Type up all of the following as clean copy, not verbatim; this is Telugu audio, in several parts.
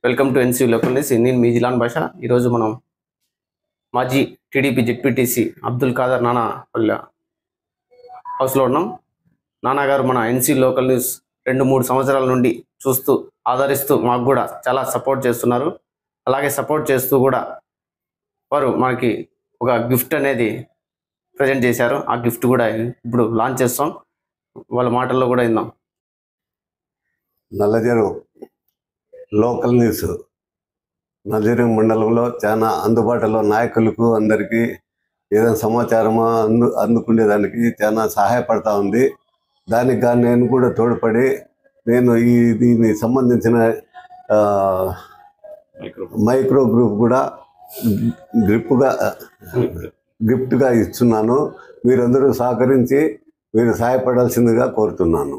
Welcome to NC local news. నేను మీ జిలాన్ భాష. ఈరోజు మనం మాజీ టీడీపీ జెడ్పీటీసీ అబ్దుల్ ఖాదర్ నానా వాళ్ళ హౌస్లో ఉన్నాం. నాన్నగారు మన ఎన్సీ లోకల్ న్యూస్ 2-3 సంవత్సరాల నుండి చూస్తూ ఆదరిస్తూ మాకు కూడా చాలా సపోర్ట్ చేస్తున్నారు. అలాగే సపోర్ట్ చేస్తూ కూడా వారు మనకి ఒక గిఫ్ట్ అనేది ప్రజెంట్ చేశారు. ఆ గిఫ్ట్ కూడా ఇప్పుడు లాంచ్ చేస్తాం. వాళ్ళ మాటల్లో కూడా విందాం. నల్లజెరువు లోకల్ న్యూస్ నల్లజెరువు మండలంలో చాలా అందుబాటులో నాయకులకు అందరికీ ఏదైనా సమాచారం అందుకునేదానికి చాలా సహాయపడతా ఉంది. దానికి కానీ నేను కూడా తోడ్పడి నేను దీనికి సంబంధించిన మైక్రో గ్రూప్ కూడా గిఫ్ట్గా ఇస్తున్నాను. మీరందరూ సహకరించి మీరు సహాయపడాల్సిందిగా కోరుతున్నాను.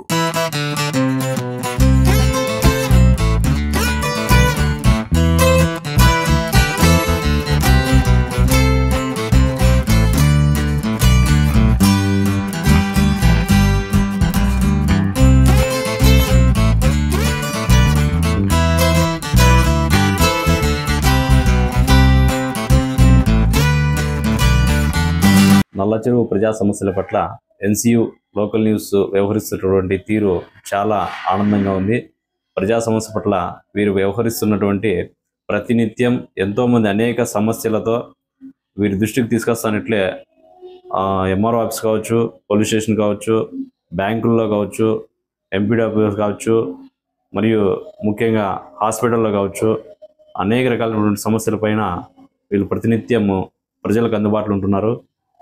నల్లచెరువు ప్రజా సమస్యల పట్ల ఎన్సీయూ లోకల్ న్యూస్ వ్యవహరిస్తున్నటువంటి తీరు చాలా ఆనందంగా ఉంది. ప్రజా సమస్య పట్ల వీరు వ్యవహరిస్తున్నటువంటి ప్రతినిత్యం ఎంతోమంది అనేక సమస్యలతో వీరి దృష్టికి తీసుకొస్తానట్లే ఎంఆర్ఓ ఆఫీస్ కావచ్చు, పోలీస్ స్టేషన్ కావచ్చు, బ్యాంకుల్లో కావచ్చు, ఎంపీడీ ఆఫీస్ కావచ్చు, మరియు ముఖ్యంగా హాస్పిటల్లో కావచ్చు, అనేక రకాలైనటువంటి సమస్యలపైన వీళ్ళు ప్రతినిత్యము ప్రజలకు అందుబాటులో ఉంటున్నారు.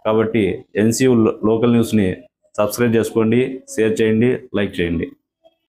కాబట్టి ఎన్సీయూ లోకల్ న్యూస్ని సబ్స్క్రైబ్ చేసుకోండి, షేర్ చేయండి, లైక్ చేయండి.